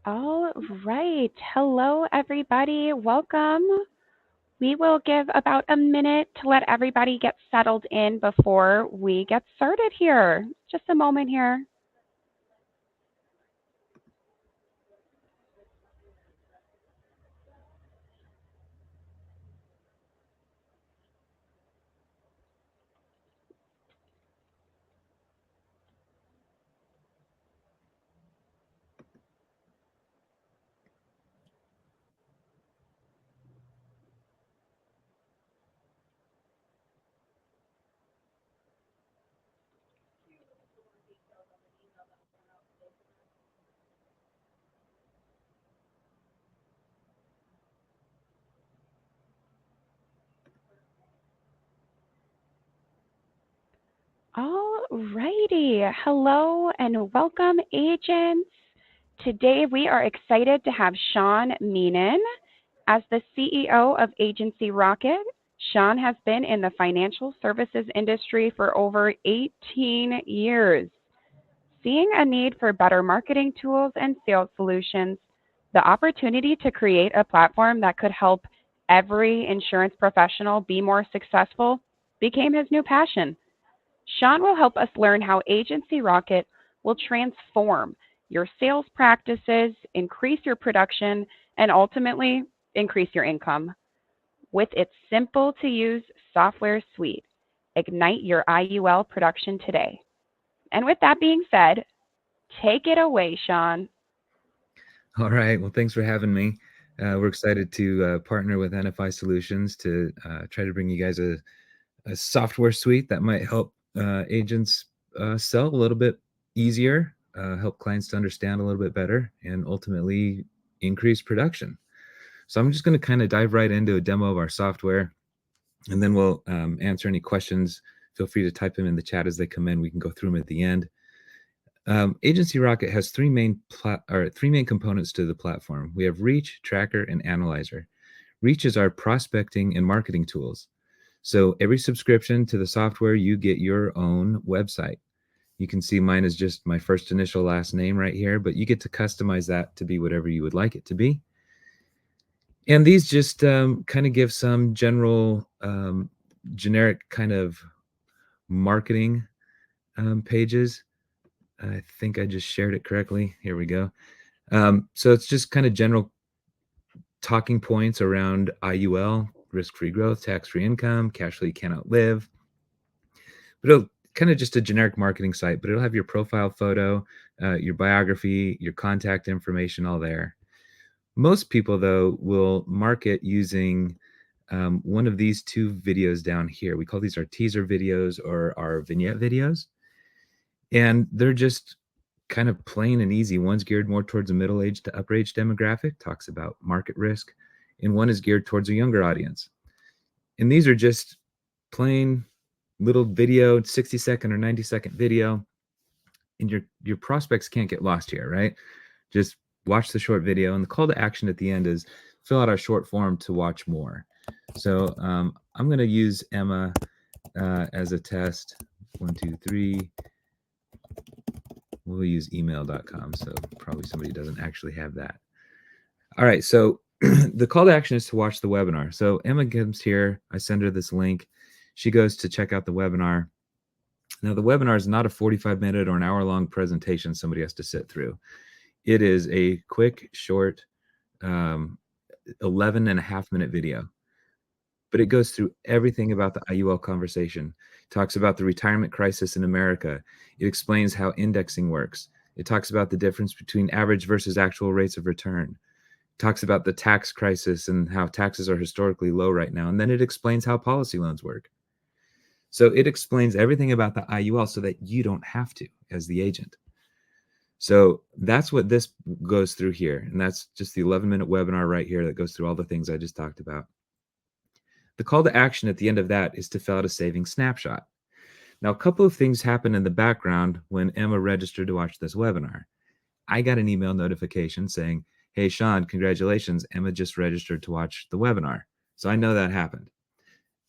All right. Hello, everybody. Welcome. We will give about a minute to let everybody get settled in before we get started here. Just a moment here. All righty. Hello and welcome, agents. Today we are excited to have Sean Meenan as the CEO of Agency Rocket. Sean has been in the financial services industry for over 18 years. Seeing a need for better marketing tools and sales solutions, the opportunity to create a platform that could help every insurance professional be more successful became his new passion. Sean will help us learn how Agency Rocket will transform your sales practices, increase your production, and ultimately increase your income. With its simple to use software suite, ignite your IUL production today. And with that being said, take it away, Sean. All right. Well, thanks for having me. We're excited to partner with NFI Solutions to try to bring you guys a software suite that might help agents sell a little bit easier, help clients to understand a little bit better, and ultimately increase production. So I'm just going to kind of dive right into a demo of our software, and then we'll answer any questions. Feel free to type them in the chat as they come in. We can go through them at the end. Agency Rocket has three main components to the platform. We have Reach, Tracker, and Analyzer. Reach is our prospecting and marketing tools. So every subscription to the software, you get your own website. You can see mine is just my first initial last name right here, but you get to customize that to be whatever you would like it to be. And these just kind of give some general, generic kind of marketing pages. I think I just shared it correctly. Here we go. So it's just kind of general talking points around IUL, risk-free growth, tax-free income, cash flow you can't outlive. But it'll kind of just a generic marketing site, but it'll have your profile photo, your biography, your contact information, all there. Most people, though, will market using one of these two videos down here. We call these our teaser videos or our vignette videos. And they're just kind of plain and easy. One's geared more towards a middle-aged to upper-age demographic, talks about market risk, and one is geared towards a younger audience. And these are just plain little video, 60-second or 90-second video, and your prospects can't get lost here, right? Just watch the short video, and the call to action at the end is fill out our short form to watch more. So I'm going to use Emma as a test. 1, 2, 3. We'll use email.com, so probably somebody doesn't actually have that. All right, so the call to action is to watch the webinar. So Emma comes here, I send her this link. She goes to check out the webinar. Now, the webinar is not a 45-minute or an hour-long presentation somebody has to sit through. It is a quick, short, 11.5-minute video. But it goes through everything about the IUL conversation. It talks about the retirement crisis in America. It explains how indexing works. It talks about the difference between average versus actual rates of return. It talks about the tax crisis and how taxes are historically low right now. And then it explains how policy loans work. So it explains everything about the IUL so that you don't have to as the agent. So that's what this goes through here. And that's just the 11-minute webinar right here that goes through all the things I just talked about. The call to action at the end of that is to fill out a savings snapshot. Now, a couple of things happened in the background when Emma registered to watch this webinar. I got an email notification saying, hey, Sean, congratulations. Emma just registered to watch the webinar. So I know that happened.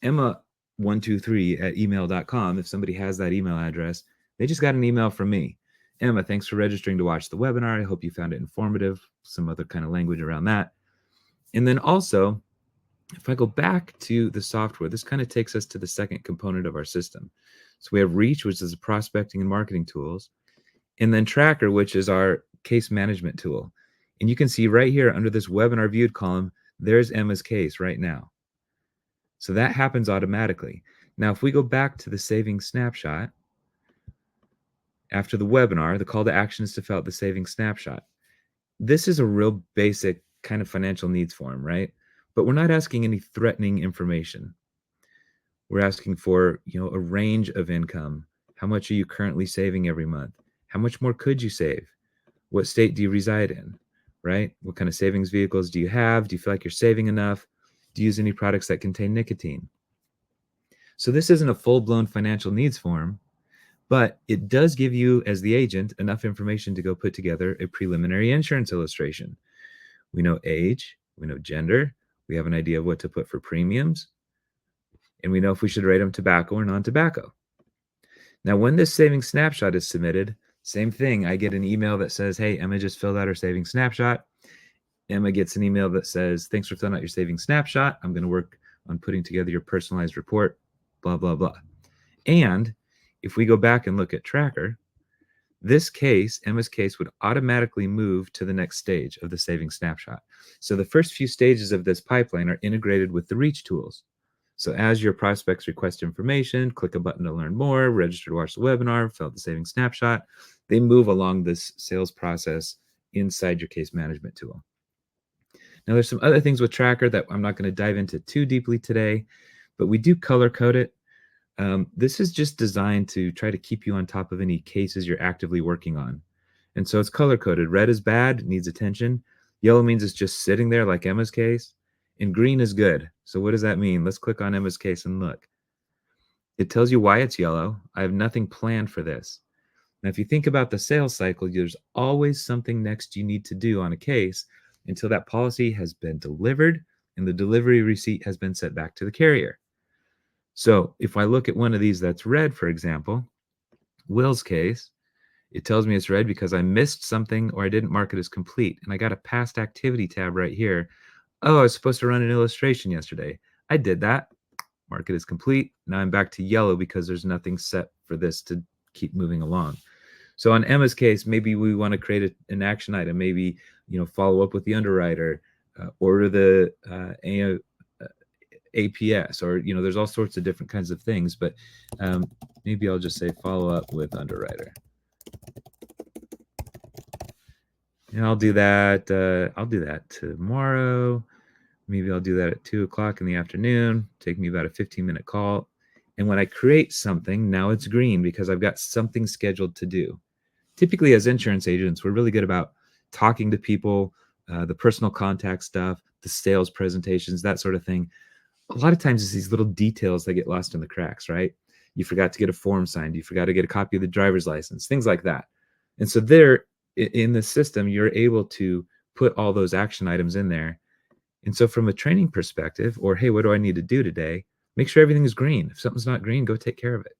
Emma123 at email.com, if somebody has that email address, they just got an email from me. Emma, thanks for registering to watch the webinar. I hope you found it informative, some other kind of language around that. And then also, if I go back to the software, this kind of takes us to the second component of our system. So we have Reach, which is the prospecting and marketing tools, and then Tracker, which is our case management tool. And you can see right here under this webinar viewed column, there's Emma's case right now. So that happens automatically. Now, if we go back to the savings snapshot, after the webinar, the call to action is to fill out the savings snapshot. This is a real basic kind of financial needs form, right? But we're not asking any threatening information. We're asking for, a range of income. How much are you currently saving every month? How much more could you save? What state do you reside in, right? What kind of savings vehicles do you have? Do you feel like you're saving enough? Do you use any products that contain nicotine? So this isn't a full-blown financial needs form, but it does give you, as the agent, enough information to go put together a preliminary insurance illustration. We know age, we know gender, we have an idea of what to put for premiums, and we know if we should rate them tobacco or non-tobacco. Now, when this savings snapshot is submitted, same thing. I get an email that says, hey, Emma just filled out her savings snapshot. Emma gets an email that says, thanks for filling out your savings snapshot. I'm going to work on putting together your personalized report, blah, blah, blah. And if we go back and look at Tracker, this case, Emma's case, would automatically move to the next stage of the savings snapshot. So the first few stages of this pipeline are integrated with the Reach tools. So as your prospects request information, click a button to learn more, register to watch the webinar, fill out the savings snapshot, they move along this sales process inside your case management tool. Now, there's some other things with Tracker that I'm not going to dive into too deeply today, but we do color code it. This is just designed to try to keep you on top of any cases you're actively working on. And so it's color coded. Red is bad, needs attention. Yellow means it's just sitting there like Emma's case. And green is good. So what does that mean? Let's click on Emma's case and look. It tells you why it's yellow. I have nothing planned for this. Now, if you think about the sales cycle, there's always something next you need to do on a case until that policy has been delivered and the delivery receipt has been sent back to the carrier. So if I look at one of these that's red, for example, Will's case, it tells me it's red because I missed something or I didn't mark it as complete. And I got a past activity tab right here. Oh, I was supposed to run an illustration yesterday. I did that. Mark it as complete. Now I'm back to yellow because there's nothing set for this to keep moving along. So on Emma's case, maybe we want to create an action item, maybe, follow up with the underwriter, order the APS, or, there's all sorts of different kinds of things, but maybe I'll just say follow up with underwriter. And I'll do that. I'll do that tomorrow. Maybe I'll do that at 2 o'clock in the afternoon. Take me about a 15-minute call. And when I create something, now it's green because I've got something scheduled to do. Typically, as insurance agents, we're really good about talking to people, the personal contact stuff, the sales presentations, that sort of thing. A lot of times it's these little details that get lost in the cracks, right? You forgot to get a form signed. You forgot to get a copy of the driver's license, things like that. And so there in the system, you're able to put all those action items in there. And so from a training perspective, or, hey, what do I need to do today? Make sure everything is green. If something's not green, go take care of it.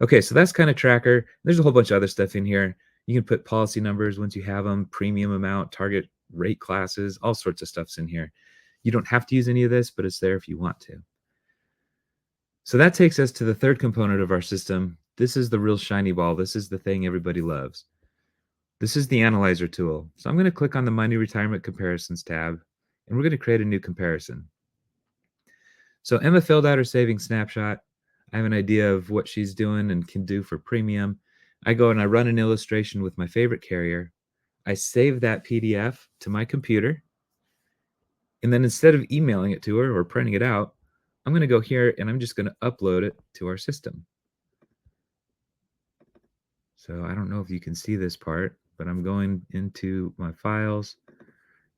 Okay, so that's kind of Tracker. There's a whole bunch of other stuff in here. You can put policy numbers once you have them, premium amount, target rate classes, all sorts of stuff's in here. You don't have to use any of this, but it's there if you want to. So that takes us to the third component of our system. This is the real shiny ball. This is the thing everybody loves. This is the analyzer tool. So I'm going to click on the My New Retirement Comparisons tab, and we're going to create a new comparison. So Emma filled out her savings snapshot. I have an idea of what she's doing and can do for premium. I go and I run an illustration with my favorite carrier. I save that PDF to my computer. And then instead of emailing it to her or printing it out, I'm going to go here and I'm just going to upload it to our system. So I don't know if you can see this part, but I'm going into my files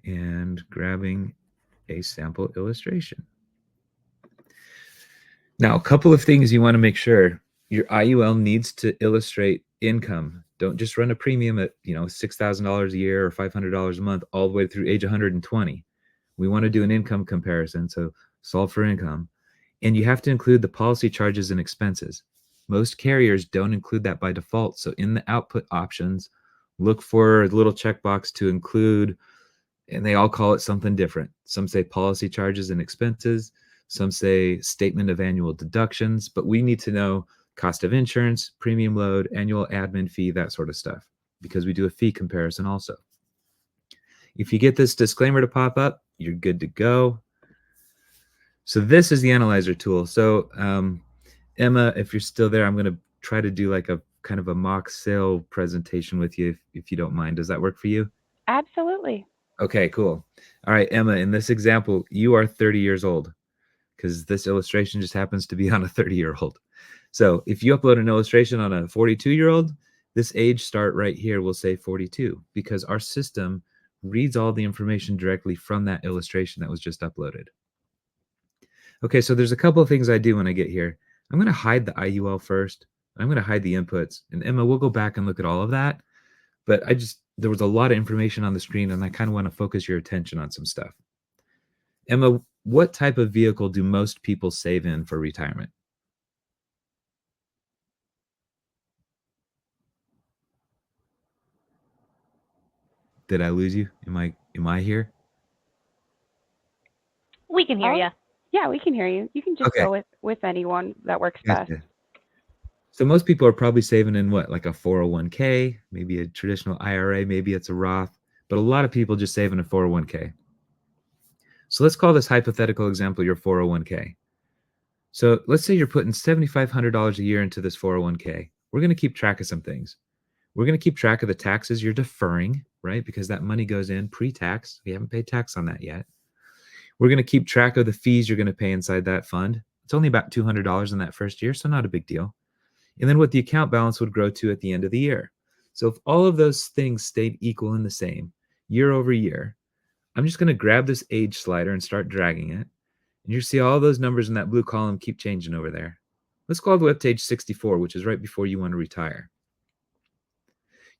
and grabbing a sample illustration. Now, a couple of things you want to make sure. Your IUL needs to illustrate income. Don't just run a premium at, $6,000 a year or $500 a month all the way through age 120. We want to do an income comparison, so solve for income. And you have to include the policy charges and expenses. Most carriers don't include that by default. So in the output options, look for a little checkbox to include, and they all call it something different. Some say policy charges and expenses, some say statement of annual deductions, but we need to know cost of insurance, premium load, annual admin fee, that sort of stuff, because we do a fee comparison also. If you get this disclaimer to pop up, you're good to go. So this is the analyzer tool. So Emma, if you're still there, I'm going to try to do like a kind of a mock sale presentation with you if you don't mind. Does that work for you? Absolutely. Okay, cool. All right, Emma, in this example, you are 30 years old because this illustration just happens to be on a 30-year-old. So if you upload an illustration on a 42-year-old, this age start right here will say 42 because our system reads all the information directly from that illustration that was just uploaded. Okay, so there's a couple of things I do when I get here. I'm going to hide the IUL first. I'm going to hide the inputs. And Emma, we'll go back and look at all of that. But there was a lot of information on the screen, and I kind of want to focus your attention on some stuff. Emma, what type of vehicle do most people save in for retirement? Did I lose you? Am I here? We can hear Oh, you. yeah, we can hear you. You can just Okay, go with anyone that works best. gotcha. So most people are probably saving in what, like a 401k, maybe a traditional IRA, maybe it's a Roth, but a lot of people just save in a 401k. So let's call this hypothetical example your 401k. So let's say you're putting $7,500 a year into this 401k. We're going to keep track of some things. We're going to keep track of the taxes you're deferring, right? Because that money goes in pre-tax. We haven't paid tax on that yet. We're going to keep track of the fees you're going to pay inside that fund. It's only about $200 in that first year, so not a big deal. And then what the account balance would grow to at the end of the year. So if all of those things stayed equal and the same year over year, I'm just going to grab this age slider and start dragging it. And you see all those numbers in that blue column keep changing over there. Let's go all the way up to age 64, which is right before you want to retire.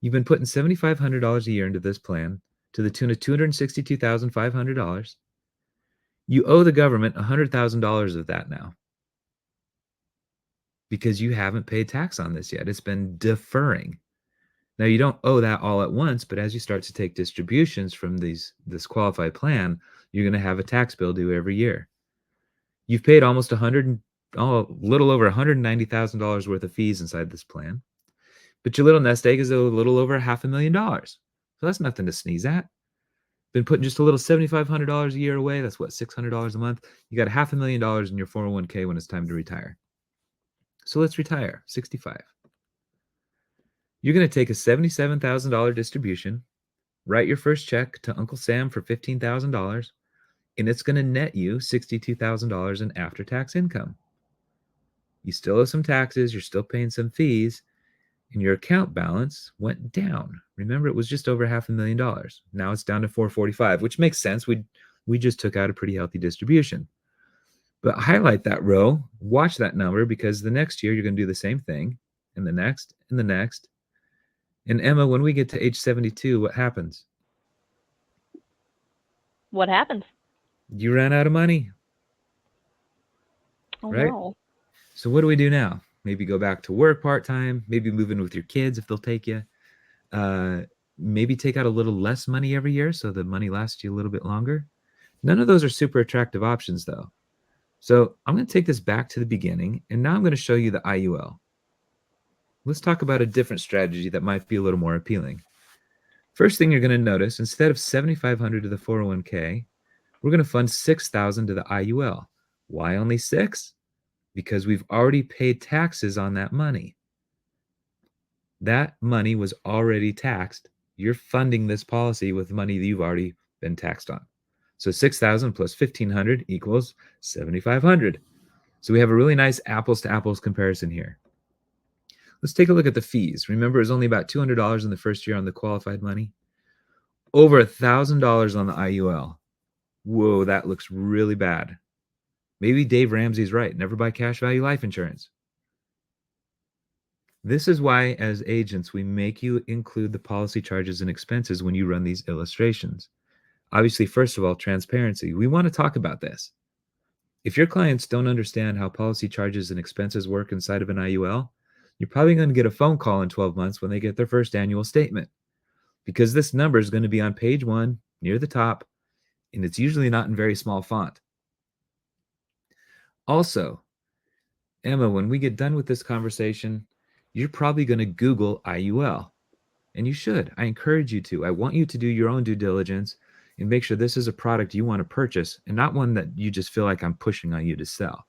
You've been putting $7,500 a year into this plan to the tune of $262,500. You owe the government $100,000 of that now because you haven't paid tax on this yet. It's been deferring. Now, you don't owe that all at once, but as you start to take distributions from this qualified plan, you're going to have a tax bill due every year. You've paid almost a little over $190,000 worth of fees inside this plan, but your little nest egg is a little over $500,000. So that's nothing to sneeze at. Been putting just a little $7,500 a year away. That's what, $600 a month. You got $500,000 in your 401k when it's time to retire. So let's retire, 65. You're going to take a $77,000 distribution, write your first check to Uncle Sam for $15,000, and it's going to net you $62,000 in after-tax income. You still owe some taxes, you're still paying some fees, and your account balance went down. Remember, it was just over $500,000. Now it's down to 445, which makes sense. We just took out a pretty healthy distribution. But highlight that row, watch that number, because the next year you're going to do the same thing, and the next, and the next. And Emma, when we get to age 72, what happens? What happens? You ran out of money, Oh right? no. So what do we do now? Maybe go back to work part-time, maybe move in with your kids if they'll take you. Maybe take out a little less money every year so the money lasts you a little bit longer. None of those are super attractive options though. So I'm going to take this back to the beginning, and now I'm going to show you the IUL. Let's talk about a different strategy that might be a little more appealing. First thing you're going to notice, instead of $7,500 to the 401k, we're going to fund $6,000 to the IUL. Why only 6? Because we've already paid taxes on that money. That money was already taxed. You're funding this policy with money that you've already been taxed on. So 6,000 plus 1,500 equals 7,500. So we have a really nice apples to apples comparison here. Let's take a look at the fees. Remember, it was only about $200 in the first year on the qualified money. Over $1,000 on the IUL. Whoa, that looks really bad. Maybe Dave Ramsey's right. Never buy cash value life insurance. This is why, as agents, we make you include the policy charges and expenses when you run these illustrations. Obviously, first of all, transparency. We want to talk about this. If your clients don't understand how policy charges and expenses work inside of an IUL, you're probably going to get a phone call in 12 months when they get their first annual statement, because this number is going to be on page 1 near the top, and it's usually not in very small font. Also, Emma, when we get done with this conversation, you're probably going to Google IUL, and you should. I encourage you to. I want you to do your own due diligence and make sure this is a product you want to purchase and not one that you just feel like I'm pushing on you to sell.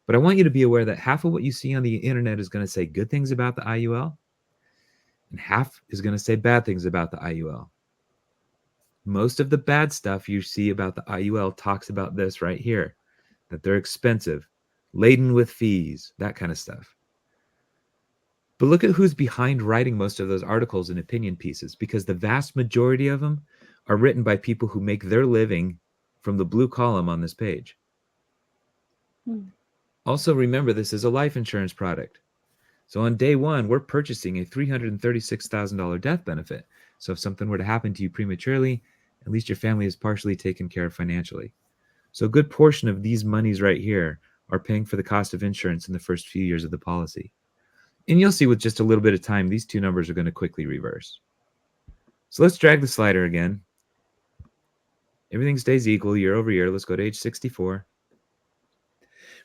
But I want you to be aware that half of what you see on the internet is going to say good things about the IUL, and half is going to say bad things about the IUL. Most of the bad stuff you see about the IUL talks about this right here, that they're expensive, laden with fees, that kind of stuff. But look at who's behind writing most of those articles and opinion pieces, because the vast majority of them are written by people who make their living from the blue column on this page. Also, remember, this is a life insurance product. So on day one, we're purchasing a $336,000 death benefit. So if something were to happen to you prematurely, at least your family is partially taken care of financially. So a good portion of these monies right here are paying for the cost of insurance in the first few years of the policy. And you'll see with just a little bit of time, these two numbers are going to quickly reverse. So let's drag the slider again. Everything stays equal year over year. Let's go to age 64.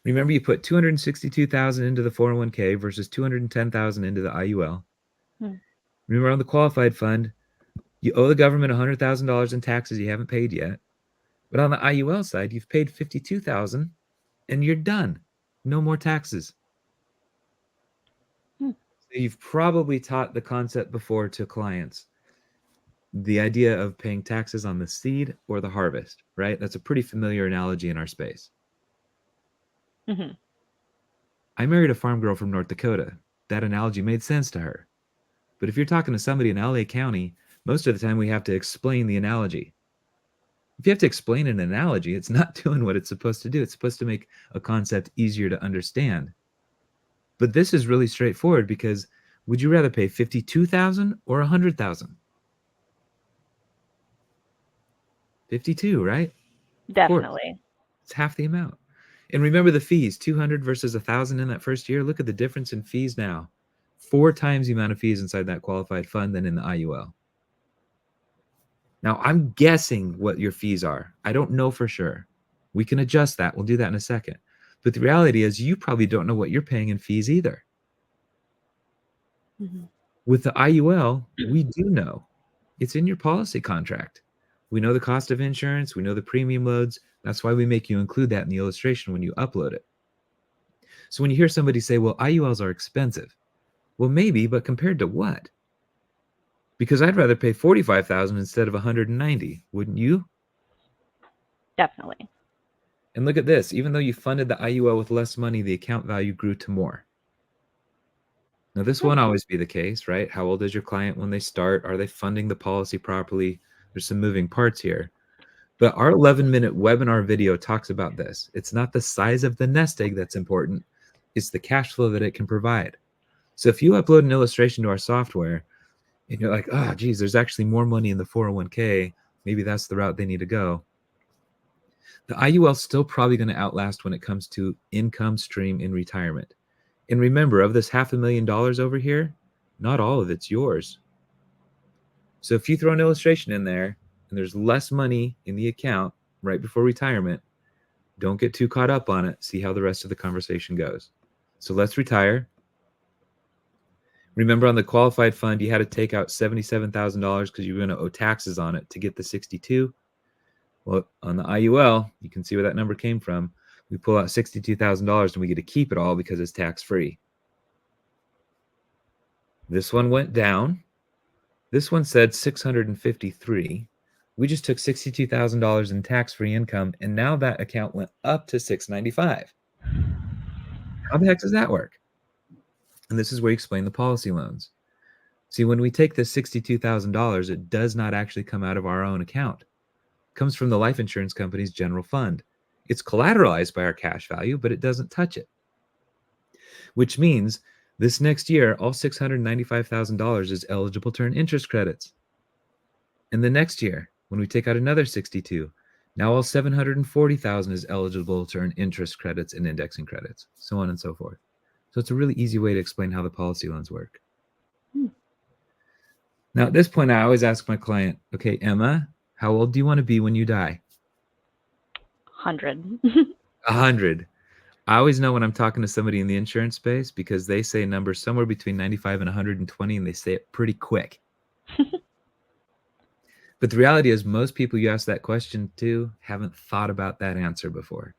Remember, you put $262,000 into the 401k versus $210,000 into the IUL. Remember, on the qualified fund, you owe the government $100,000 in taxes you haven't paid yet. But on the IUL side, you've paid $52,000 and you're done. No more taxes. So you've probably taught the concept before to clients. The idea of paying taxes on the seed or the harvest, right? That's a pretty familiar analogy in our space. I married a farm girl from North Dakota. That analogy made sense to her. But if you're talking to somebody in LA County, most of the time we have to explain the analogy. If you have to explain an analogy, it's not doing what it's supposed to do. It's supposed to make a concept easier to understand. But this is really straightforward, because would you rather pay $52,000 or $100,000? 52, right? Definitely. It's half the amount. And remember the fees, 200 versus 1,000 in that first year. Look at the difference in fees now. 4 times the amount of fees inside that qualified fund than in the IUL. Now, I'm guessing what your fees are. I don't know for sure. We can adjust that. We'll do that in a second. But the reality is you probably don't know what you're paying in fees either. With the IUL, we do know. It's in your policy contract. We know the cost of insurance. We know the premium loads. That's why we make you include that in the illustration when you upload it. So when you hear somebody say, well, IULs are expensive. Well, maybe, but compared to what? Because I'd rather pay $45,000 instead of $190,000, wouldn't you? Definitely. And look at this. Even though you funded the IUL with less money, the account value grew to more. Now, this won't always be the case, right? How old is your client when they start? Are they funding the policy properly? There's some moving parts here. But our 11-minute webinar video talks about this. It's not the size of the nest egg that's important. It's the cash flow that it can provide. So if you upload an illustration to our software and you're like, oh, geez, there's actually more money in the 401k, maybe that's the route they need to go. The IUL is still probably going to outlast when it comes to income stream in retirement. And remember, of this $500,000 over here, not all of it's yours. So if you throw an illustration in there and there's less money in the account right before retirement, don't get too caught up on it. See how the rest of the conversation goes. So let's retire. Remember, on the qualified fund, you had to take out $77,000 because you were going to owe taxes on it to get the 62. Well, on the IUL, you can see where that number came from. We pull out $62,000 and we get to keep it all because it's tax-free. This one went down. This one said 653. We just took $62,000 in tax-free income, and now that account went up to 695. How the heck does that work? And this is where you explain the policy loans. See, when we take this $62,000, it does not actually come out of our own account. It comes from the life insurance company's general fund. It's collateralized by our cash value, but it doesn't touch it. Which means this next year, all $695,000 is eligible to earn interest credits. And the next year, when we take out another 62, Now all 740,000 is eligible to earn interest credits and indexing credits, so on and so forth. So it's a really easy way to explain how the policy loans work. Now, at this point, I always ask my client, okay, Emma, how old do you want to be when you die? 100. 100. I always know when I'm talking to somebody in the insurance space because they say numbers somewhere between 95 and 120, and they say it pretty quick. But the reality is most people you ask that question to haven't thought about that answer before.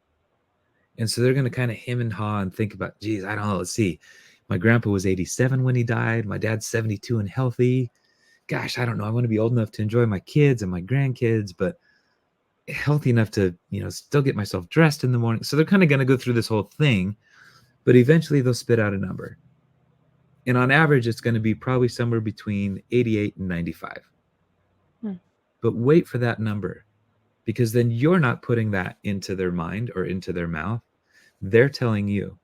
And so they're going to kind of hem and haw and think about, geez, I don't know, let's see. My grandpa was 87 when he died. My dad's 72 and healthy. Gosh, I don't know. I want to be old enough to enjoy my kids and my grandkids, but healthy enough to, still get myself dressed in the morning. So they're kind of going to go through this whole thing, but eventually they'll spit out a number. And on average, it's going to be probably somewhere between 88 and 95. But wait for that number, because then you're not putting that into their mind or into their mouth. They're telling you.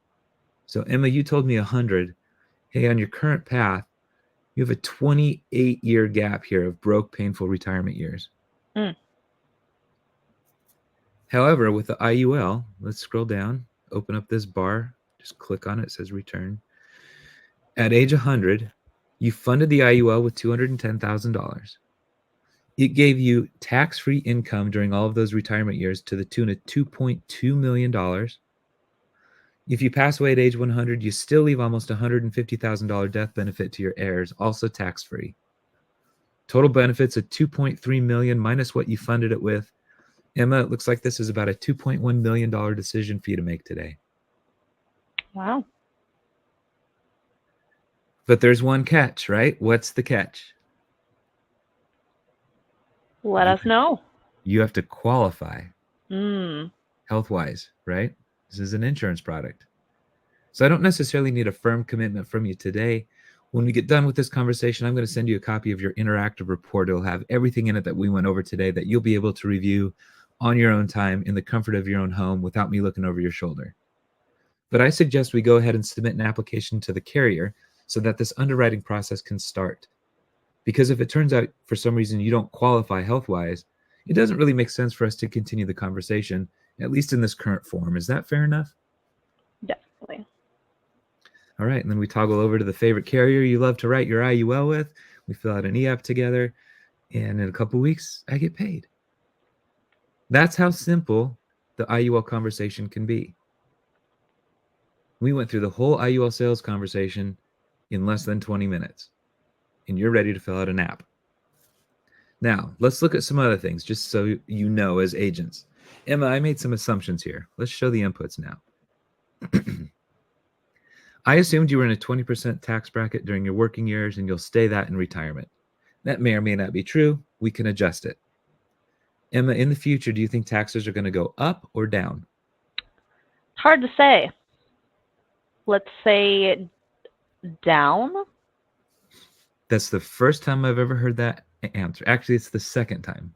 So Emma, you told me 100. Hey, on your current path, you have a 28-year gap here of broke, painful retirement years. However, with the IUL, let's scroll down, open up this bar, just click on it, it says return. At age 100, you funded the IUL with $210,000. It gave you tax-free income during all of those retirement years to the tune of $2.2 million. If you pass away at age 100, you still leave almost $150,000 death benefit to your heirs, also tax-free. Total benefits of $2.3 million minus what you funded it with. Emma, it looks like this is about a $2.1 million decision for you to make today. Wow. But there's one catch, right? What's the catch? Let us know. You have to qualify Health-wise, right? This is an insurance product. So I don't necessarily need a firm commitment from you today. When we get done with this conversation, I'm going to send you a copy of your interactive report. It'll have everything in it that we went over today that you'll be able to review on your own time in the comfort of your own home without me looking over your shoulder. But I suggest we go ahead and submit an application to the carrier so that this underwriting process can start. Because if it turns out for some reason you don't qualify health-wise, it doesn't really make sense for us to continue the conversation, at least in this current form. Is that fair enough? definitely. All right, and then we toggle over to the favorite carrier you love to write your IUL with. We fill out an e-app together, and in a couple weeks, I get paid. That's how simple the IUL conversation can be. We went through the whole IUL sales conversation in less than 20 minutes, and you're ready to fill out an app. Now, let's look at some other things, just so you know as agents. Emma, I made some assumptions here. Let's show the inputs now. I assumed you were in a 20% tax bracket during your working years, and you'll stay that in retirement. That may or may not be true. We can adjust it. Emma, in the future, do you think taxes are going to go up or down? Hard to say. Let's say down. That's the first time I've ever heard that answer. Actually, it's the second time.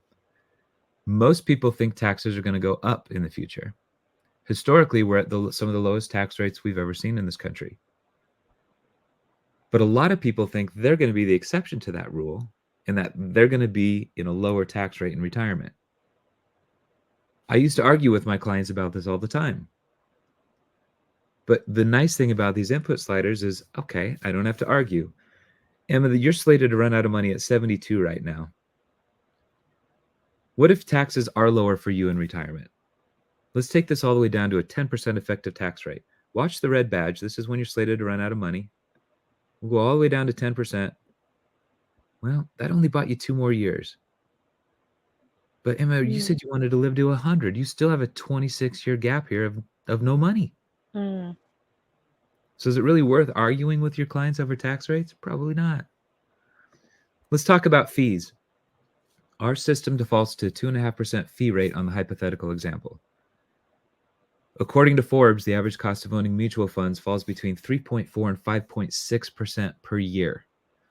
Most people think taxes are going to go up in the future. Historically, we're at some of the lowest tax rates we've ever seen in this country. But a lot of people think they're going to be the exception to that rule, and that they're going to be in a lower tax rate in retirement. I used to argue with my clients about this all the time. But the nice thing about these input sliders is, okay, I don't have to argue. Emma, you're slated to run out of money at 72 right now. What if taxes are lower for you in retirement? Let's take this all the way down to a 10% effective tax rate. Watch the red badge. This is when you're slated to run out of money. We'll go all the way down to 10%. Well, that only bought you 2 more years. But Emma, you said you wanted to live to 100. You still have a 26-year gap here of no money. So is it really worth arguing with your clients over tax rates? Probably not. Let's talk about fees. Our system defaults to a 2.5% fee rate on the hypothetical example. According to Forbes, the average cost of owning mutual funds falls between 3.4 and 5.6% per year.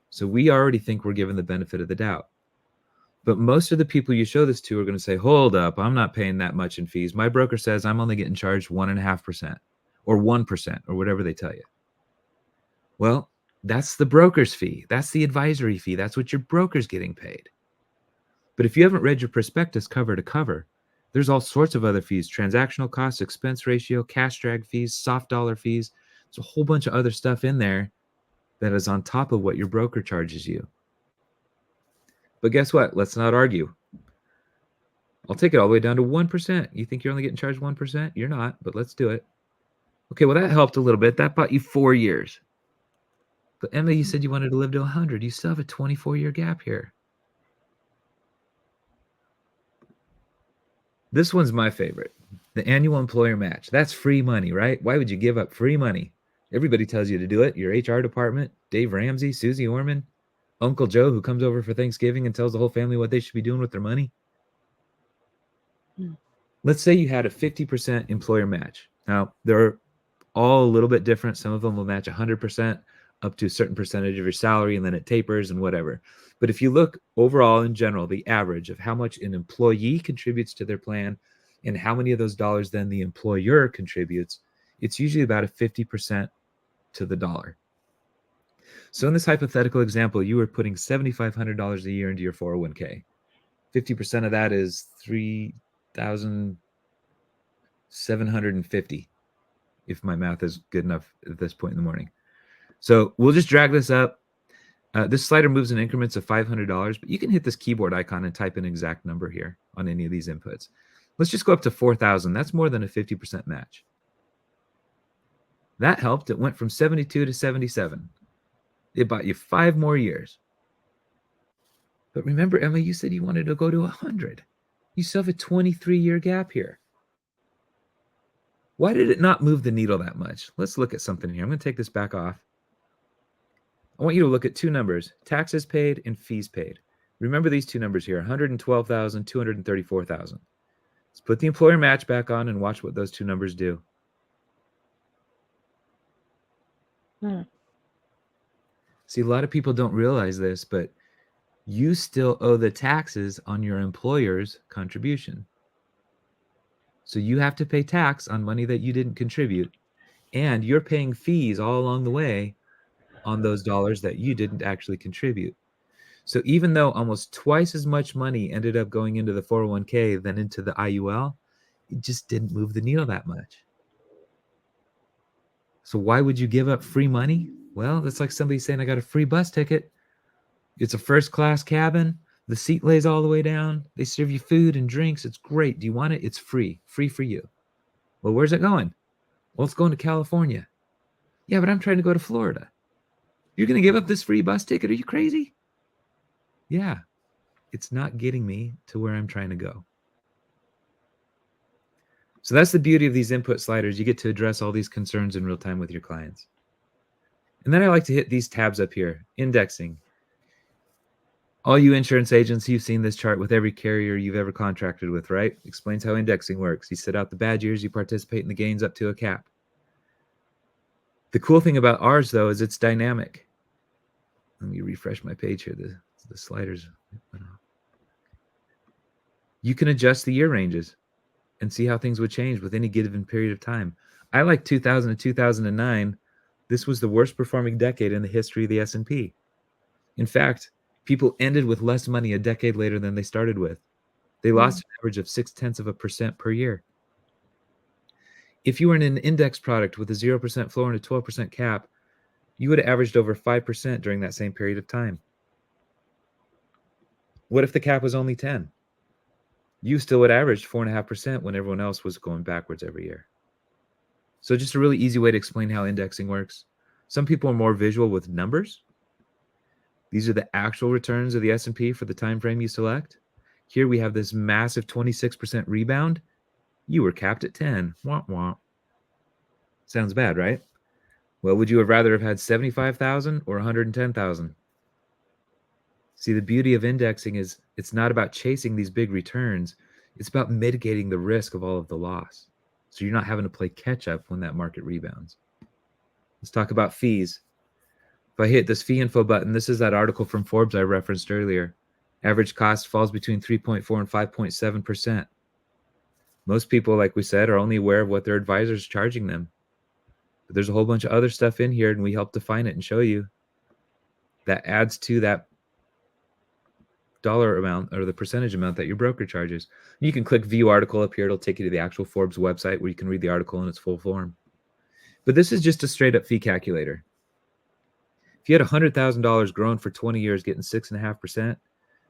So we already think we're given the benefit of the doubt. But most of the people you show this to are going to say, hold up, I'm not paying that much in fees. My broker says I'm only getting charged 1.5% or 1% or whatever they tell you. Well, that's the broker's fee. That's the advisory fee. That's what your broker's getting paid. But if you haven't read your prospectus cover to cover, There's all sorts of other fees: transactional costs, expense ratio, cash drag fees, soft dollar fees. There's a whole bunch of other stuff in there that is on top of what your broker charges you. But guess what? Let's not argue. I'll take it all the way down to 1%. You think you're only getting charged 1%? You're not, but let's do it. Okay, well, that helped a little bit. That bought you 4 years. But Emma, you said you wanted to live to 100. You still have a 24-year gap here. This one's my favorite. The annual employer match. That's free money, right? Why would you give up free money? Everybody tells you to do it. Your HR department, Dave Ramsey, Susie Orman, Uncle Joe, who comes over for Thanksgiving and tells the whole family what they should be doing with their money. Let's say you had a 50% employer match. Now, they're all a little bit different. Some of them will match 100% up to a certain percentage of your salary, and then it tapers and whatever. But if you look overall in general, the average of how much an employee contributes to their plan and how many of those dollars then the employer contributes, it's usually about a 50% to the dollar. So in this hypothetical example, you were putting $7,500 a year into your 401k. 50% of that is $3,750, if my math is good enough at this point in the morning. So we'll just drag this up. This slider moves in increments of $500, but you can hit this keyboard icon and type an exact number here on any of these inputs. Let's just go up to 4,000. That's more than a 50% match. That helped. It went from 72 to 77. It bought you 5 more years. But remember, Emma, you said you wanted to go to 100. You still have a 23-year gap here. Why did it not move the needle that much? Let's look at something here. I'm going to take this back off. I want you to look at 2 numbers: taxes paid and fees paid. Remember these 2 numbers here: 112,000, 234,000. Let's put the employer match back on and watch what those 2 numbers do. See, a lot of people don't realize this, but you still owe the taxes on your employer's contribution. So you have to pay tax on money that you didn't contribute, and you're paying fees all along the way on those dollars that you didn't actually contribute. So even though almost twice as much money ended up going into the 401k than into the IUL, it just didn't move the needle that much. So why would you give up free money? Well, that's like somebody saying, I got a free bus ticket. It's a first-class cabin. The seat lays all the way down. They serve you food and drinks. It's great. Do you want it? It's free. Free for you. Well, where's it going? Well, it's going to California. Yeah, but I'm trying to go to Florida. You're going to give up this free bus ticket? Are you crazy? Yeah, it's not getting me to where I'm trying to go. So that's the beauty of these input sliders. You get to address all these concerns in real time with your clients. And then I like to hit these tabs up here: indexing. All you insurance agents, you've seen this chart with every carrier you've ever contracted with, right? Explains how indexing works. You set out the bad years, you participate in the gains up to a cap. The cool thing about ours, though, is it's dynamic. Let me refresh my page here. The sliders went off. You can adjust the year ranges and see how things would change with any given period of time. I like 2000 to 2009. This was the worst performing decade in the history of the S&P. In fact, people ended with less money a decade later than they started with. They lost an average of 0.6% per year. If you were in an index product with a 0% floor and a 12% cap, you would have averaged over 5% during that same period of time. What if the cap was only 10? You still would average 4.5% when everyone else was going backwards every year. So just a really easy way to explain how indexing works. Some people are more visual with numbers. These are the actual returns of the S&P for the time frame you select. Here we have this massive 26% rebound. You were capped at 10. Wah, wah. Sounds bad, right? Well, would you have rather have had 75,000 or 110,000? See, the beauty of indexing is it's not about chasing these big returns. It's about mitigating the risk of all of the loss. So you're not having to play catch up when that market rebounds. Let's talk about fees. If I hit this fee info button, this is that article from Forbes I referenced earlier. Average cost falls between 3.4 and 5.7%. Most people, like we said, are only aware of what their advisor is charging them. But there's a whole bunch of other stuff in here, and we help define it and show you that adds to that dollar amount or the percentage amount that your broker charges. You can click view article up here. It'll take you to the actual Forbes website where you can read the article in its full form. But this is just a straight up fee calculator. If you had $100,000 growing for 20 years, getting 6.5%,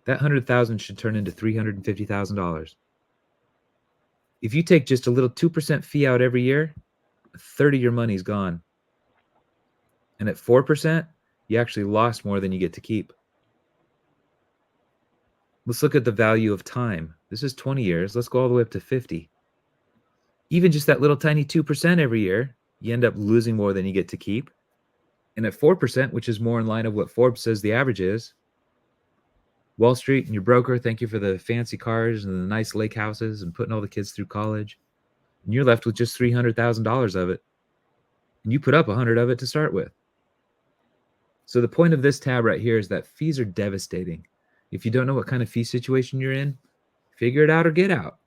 that $100,000 should turn into $350,000. If you take just a little 2% fee out every year, a third of your money's gone. And at 4%, you actually lost more than you get to keep. Let's look at the value of time. This is 20 years. Let's go all the way up to 50. Even just that little tiny 2% every year, you end up losing more than you get to keep. And at 4%, which is more in line of what Forbes says the average is, Wall Street and your broker, thank you for the fancy cars and the nice lake houses and putting all the kids through college. And you're left with just $300,000 of it. And you put up 100 of it to start with. So the point of this tab right here is that fees are devastating. If you don't know what kind of fee situation you're in, figure it out or get out.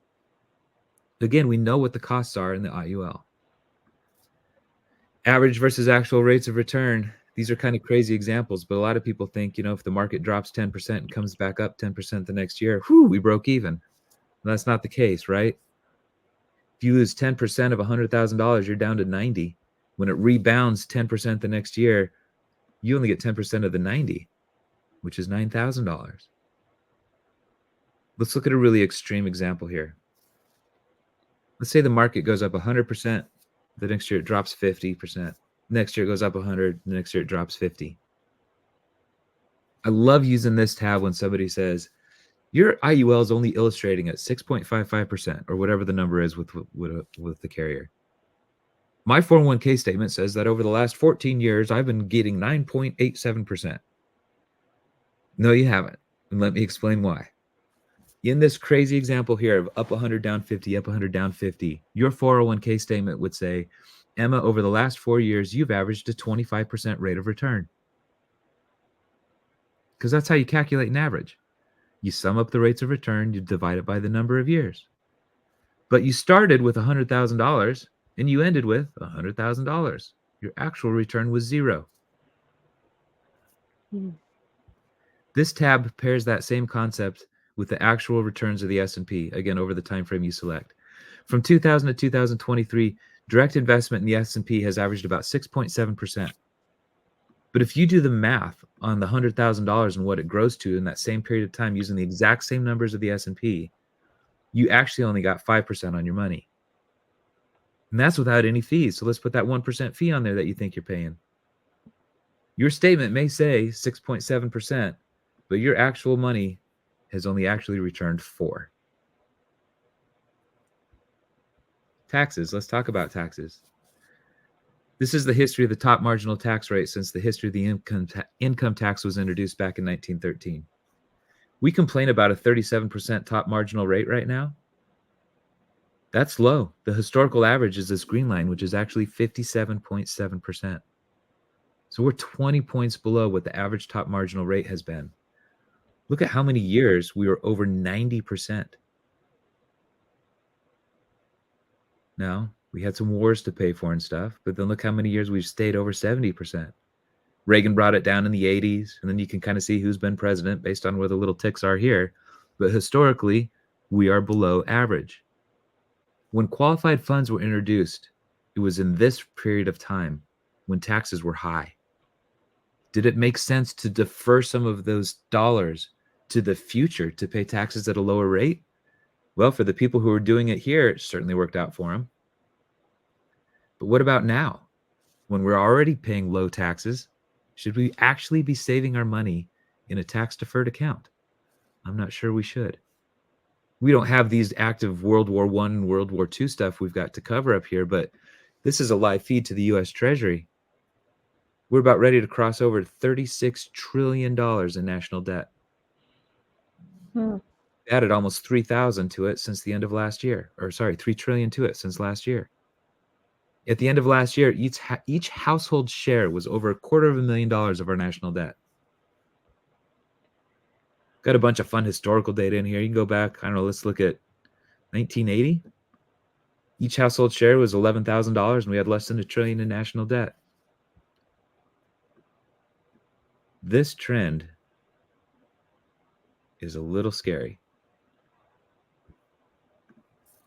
Again, we know what the costs are in the IUL. Average versus actual rates of return. These are kind of crazy examples, but a lot of people think, if the market drops 10% and comes back up 10% the next year, we broke even. That's not the case, right? If you lose 10% of $100,000, you're down to 90. When it rebounds 10% the next year, you only get 10% of the 90, which is $9,000. Let's look at a really extreme example here. Let's say the market goes up 100%. The next year it drops 50%. Next year it goes up 100. The next year it drops 50. I love using this tab when somebody says, your IUL is only illustrating at 6.55% or whatever the number is with the carrier. My 401k statement says that over the last 14 years, I've been getting 9.87%. No, you haven't. And let me explain why. In this crazy example here of up 100, down 50, up 100, down 50, your 401k statement would say, Emma, over the last 4 years, you've averaged a 25% rate of return. Because that's how you calculate an average. You sum up the rates of return, you divide it by the number of years. But you started with $100,000 and you ended with $100,000. Your actual return was zero. This tab pairs that same concept with the actual returns of the S&P, again, over the time frame you select. From 2000 to 2023, direct investment in the S&P has averaged about 6.7%. But if you do the math on the $100,000 and what it grows to in that same period of time using the exact same numbers of the S&P, you actually only got 5% on your money. And that's without any fees. So let's put that 1% fee on there that you think you're paying. Your statement may say 6.7%, but your actual money has only actually returned 4. Taxes. Let's talk about taxes. This is the history of the top marginal tax rate since the history of the income tax was introduced back in 1913. We complain about a 37% top marginal rate right now. That's low. The historical average is this green line, which is actually 57.7%. So we're 20 points below what the average top marginal rate has been. Look at how many years we were over 90%. Now, we had some wars to pay for and stuff, but then look how many years we've stayed over 70%. Reagan brought it down in the 80s, and then you can kind of see who's been president based on where the little ticks are here. But historically, we are below average. When qualified funds were introduced, it was in this period of time when taxes were high. Did it make sense to defer some of those dollars to the future to pay taxes at a lower rate? Well, for the people who were doing it here, it certainly worked out for them. But what about now? When we're already paying low taxes, should we actually be saving our money in a tax-deferred account? I'm not sure we should. We don't have these active World War I and World War II stuff we've got to cover up here, but this is a live feed to the U.S. Treasury. We're about ready to cross over $36 trillion in national debt. Added almost 3,000 to it since the end of last year. Or sorry, 3 trillion to it since last year. At the end of last year, each household share was over $250,000 of our national debt. Got a bunch of fun historical data in here. You can go back, I don't know, let's look at 1980. Each household share was $11,000 and we had less than $1 trillion in national debt. This trend is a little scary.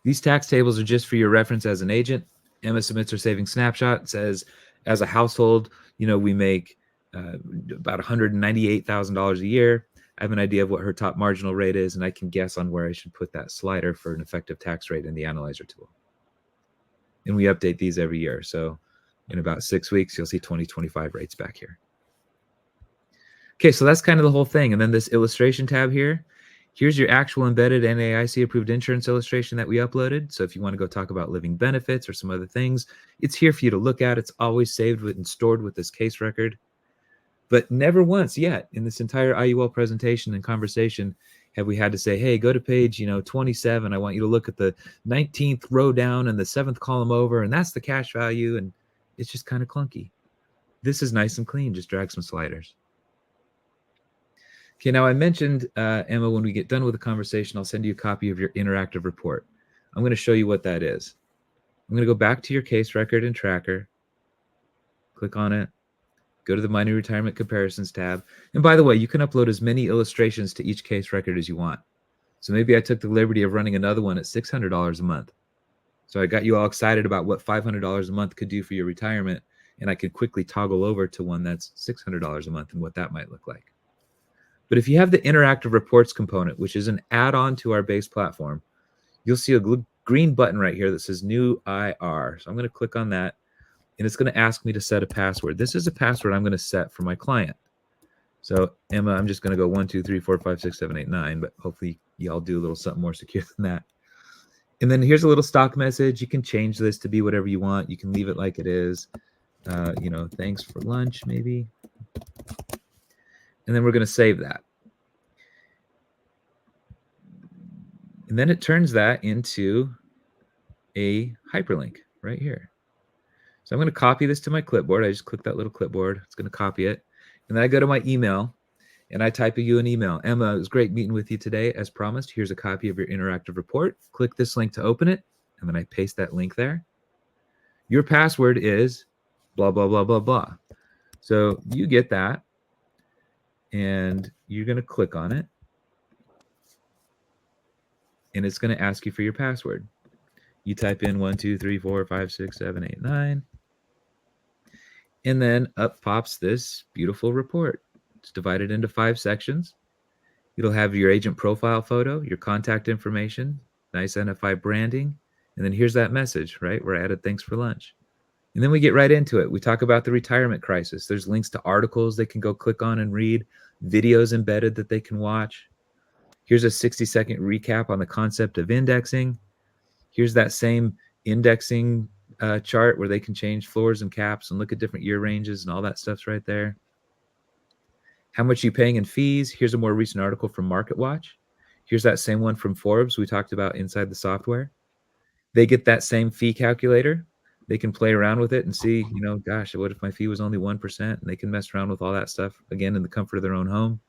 These tax tables are just for your reference as an agent. Emma submits her savings snapshot. It says, as a household, we make about $198,000 a year. I have an idea of what her top marginal rate is, and I can guess on where I should put that slider for an effective tax rate in the analyzer tool. And we update these every year. So in about 6 weeks, you'll see 2025 rates back here. Okay, so that's kind of the whole thing. And then this illustration tab here, here's your actual embedded NAIC approved insurance illustration that we uploaded. So if you want to go talk about living benefits or some other things, it's here for you to look at. It's always saved with and stored with this case record. But never once yet in this entire IUL presentation and conversation have we had to say, hey, go to page 27. I want you to look at the 19th row down and the 7th column over, and that's the cash value. And it's just kind of clunky. This is nice and clean. Just drag some sliders. Okay, now I mentioned, Emma, when we get done with the conversation, I'll send you a copy of your interactive report. I'm going to show you what that is. I'm going to go back to your case record and tracker. Click on it. Go to the Minor Retirement Comparisons tab. And by the way, you can upload as many illustrations to each case record as you want. So maybe I took the liberty of running another one at $600 a month. So I got you all excited about what $500 a month could do for your retirement. And I could quickly toggle over to one that's $600 a month and what that might look like. But if you have the interactive reports component, which is an add-on to our base platform, you'll see a green button right here that says New IR. So I'm going to click on that, and it's going to ask me to set a password. This is a password I'm going to set for my client. So Emma, I'm just going to go 1, 2, 3, 4, 5, 6, 7, 8, 9, but hopefully y'all do a little something more secure than that. And then here's a little stock message. You can change this to be whatever you want. You can leave it like it is. Thanks for lunch, maybe. And then we're going to save that. And then it turns that into a hyperlink right here. So I'm going to copy this to my clipboard. I just click that little clipboard. It's going to copy it. And then I go to my email and I type you an email. Emma, it was great meeting with you today. As promised, here's a copy of your interactive report. Click this link to open it. And then I paste that link there. Your password is blah, blah, blah, blah, blah. So you get that. And you're going to click on it. And it's going to ask you for your password. You type in 1, 2, 3, 4, 5, 6, 7, 8, 9. And then up pops this beautiful report. It's divided into 5 sections. It'll have your agent profile photo, your contact information, nice NFI branding. And then here's that message, right? Where I added thanks for lunch. And then we get right into it. We talk about the retirement crisis. There's links to articles they can go click on and read, videos embedded that they can watch. Here's a 60-second recap on the concept of indexing. Here's that same indexing chart where they can change floors and caps and look at different year ranges and all that stuff's right there. How much are you paying in fees? Here's a more recent article from MarketWatch. Here's that same one from Forbes we talked about inside the software. They get that same fee calculator. They can play around with it and see, gosh, what if my fee was only 1%? And they can mess around with all that stuff, again, in the comfort of their own home.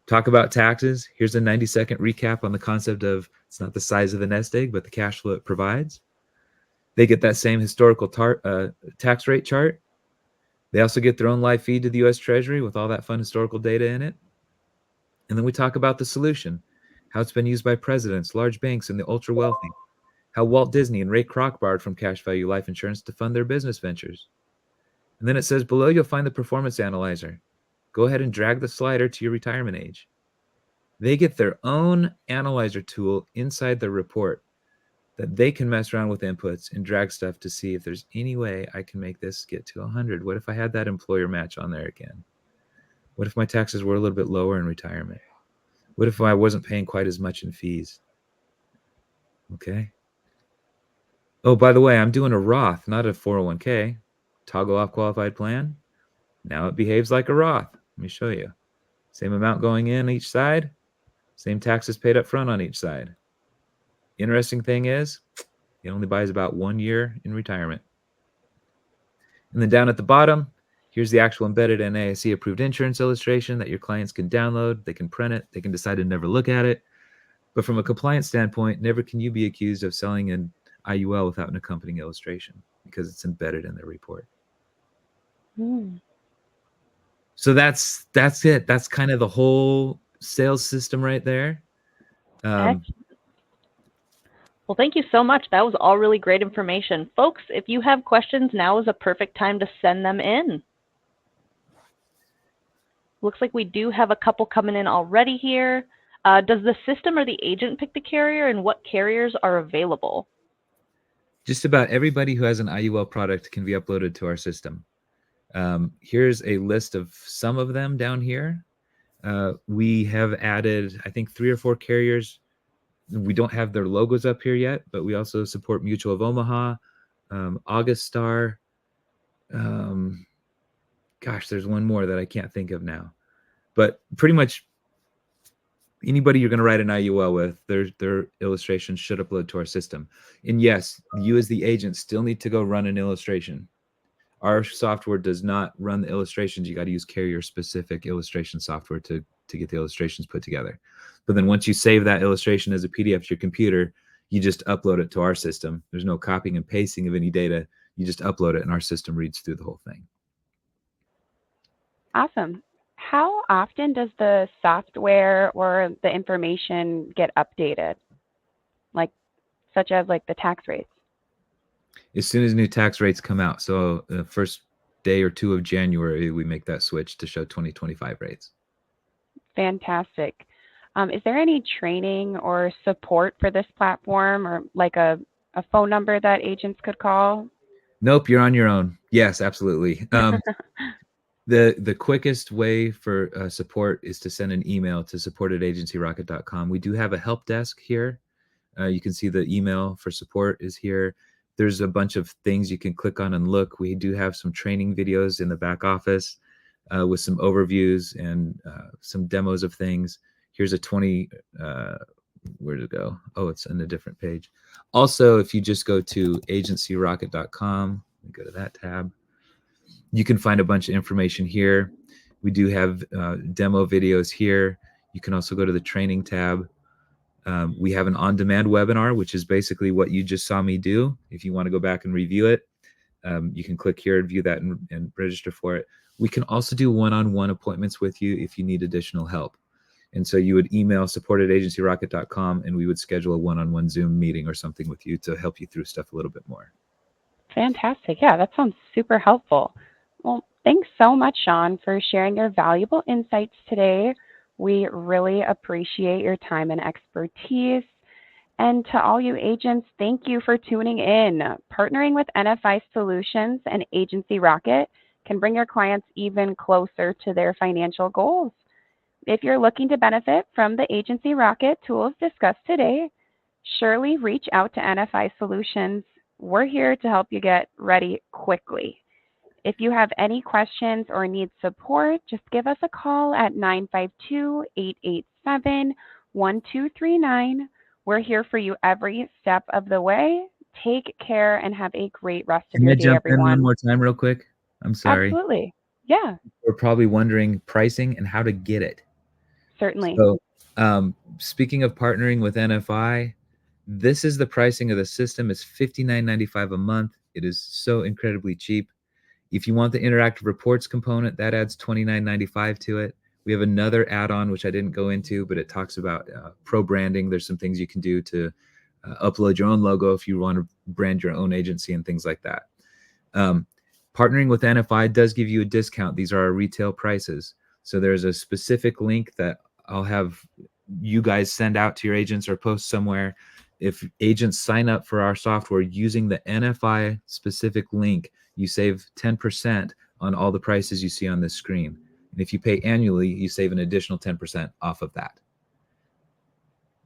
Talk about taxes. Here's a 90-second recap on the concept of it's not the size of the nest egg, but the cash flow it provides. They get that same historical tax rate chart. They also get their own live feed to the U.S. Treasury with all that fun historical data in it. And then we talk about the solution, how it's been used by presidents, large banks, and the ultra-wealthy, how Walt Disney and Ray Kroc borrowed from cash value life insurance to fund their business ventures. And then it says below you'll find the performance analyzer. Go ahead and drag the slider to your retirement age. They get their own analyzer tool inside the report that they can mess around with inputs and drag stuff to see if there's any way I can make this get to 100. What if I had that employer match on there again? What if my taxes were a little bit lower in retirement? What if I wasn't paying quite as much in fees? Okay. Oh, by the way, I'm doing a Roth, not a 401k. Toggle off qualified plan. Now it behaves like a Roth. Let me show you. Same amount going in each side. Same taxes paid up front on each side. Interesting thing is, it only buys about 1 year in retirement. And then down at the bottom, here's the actual embedded NAIC approved insurance illustration that your clients can download. They can print it. They can decide to never look at it. But from a compliance standpoint, never can you be accused of selling an IUL without an accompanying illustration because it's embedded in their report. So that's it. That's kind of the whole sales system right there. Well, thank you so much. That was all really great information. Folks, if you have questions, now is a perfect time to send them in. Looks like we do have a couple coming in already here. Does the system or the agent pick the carrier, and what carriers are available? Just about everybody who has an IUL product can be uploaded to our system. Here's a list of some of them down here. We have added, I think, 3 or 4 carriers. We don't have their logos up here yet, but we also support Mutual of Omaha, August Star. Gosh, there's one more that I can't think of now. But pretty much anybody you're going to write an IUL with, their illustrations should upload to our system. And yes, you as the agent still need to go run an illustration. Our software does not run the illustrations. You got to use carrier-specific illustration software to get the illustrations put together. But then once you save that illustration as a PDF to your computer, you just upload it to our system. There's no copying and pasting of any data. You just upload it, and our system reads through the whole thing. Awesome. How often does the software or the information get updated? Like, such as like the tax rates? As soon as new tax rates come out. So the first day or 2 of January, we make that switch to show 2025 rates. Fantastic. Is there any training or support for this platform, or like a phone number that agents could call? Nope, you're on your own. Yes, absolutely. The quickest way for support is to send an email to support@agencyrocket.com. We do have a help desk here. You can see the email for support is here. There's a bunch of things you can click on and look. We do have some training videos in the back office with some overviews and some demos of things. Here's a 20, where did it go? Oh, it's on a different page. Also, if you just go to agencyrocket.com, go to that tab, you can find a bunch of information here. We do have demo videos here. You can also go to the training tab. We have an on-demand webinar, which is basically what you just saw me do. If you want to go back and review it, you can click here and view that and register for it. We can also do one-on-one appointments with you if you need additional help. And so you would email support@agencyrocket.com, and we would schedule a one-on-one Zoom meeting or something with you to help you through stuff a little bit more. Fantastic. Yeah, that sounds super helpful. Well, thanks so much, Sean, for sharing your valuable insights today. We really appreciate your time and expertise. And to all you agents, thank you for tuning in. Partnering with NFI Solutions and Agency Rocket can bring your clients even closer to their financial goals. If you're looking to benefit from the Agency Rocket tools discussed today, surely reach out to NFI Solutions. We're here to help you get ready quickly. If you have any questions or need support, just give us a call at 952-887-1239. We're here for you every step of the way. Take care and have a great rest of your day, everyone. Can I jump in one more time real quick? I'm sorry. Absolutely. Yeah. We're probably wondering pricing and how to get it. Certainly. So speaking of partnering with NFI, this is the pricing of the system. It's $59.95 a month. It is so incredibly cheap. If you want the interactive reports component, that adds $29.95 to it. We have another add-on, which I didn't go into, but it talks about pro branding. There's some things you can do to upload your own logo if you want to brand your own agency and things like that. Partnering with NFI does give you a discount. These are our retail prices. So there's a specific link that I'll have you guys send out to your agents or post somewhere. If agents sign up for our software using the NFI specific link, you save 10% on all the prices you see on this screen. And if you pay annually, you save an additional 10% off of that.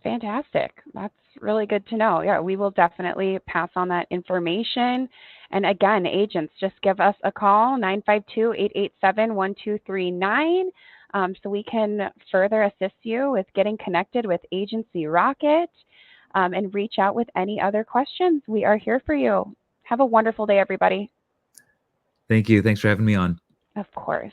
Fantastic. That's really good to know. Yeah, we will definitely pass on that information. And again, agents, just give us a call, 952-887-1239, so we can further assist you with getting connected with Agency Rocket, and reach out with any other questions. We are here for you. Have a wonderful day, everybody. Thank you. Thanks for having me on. Of course.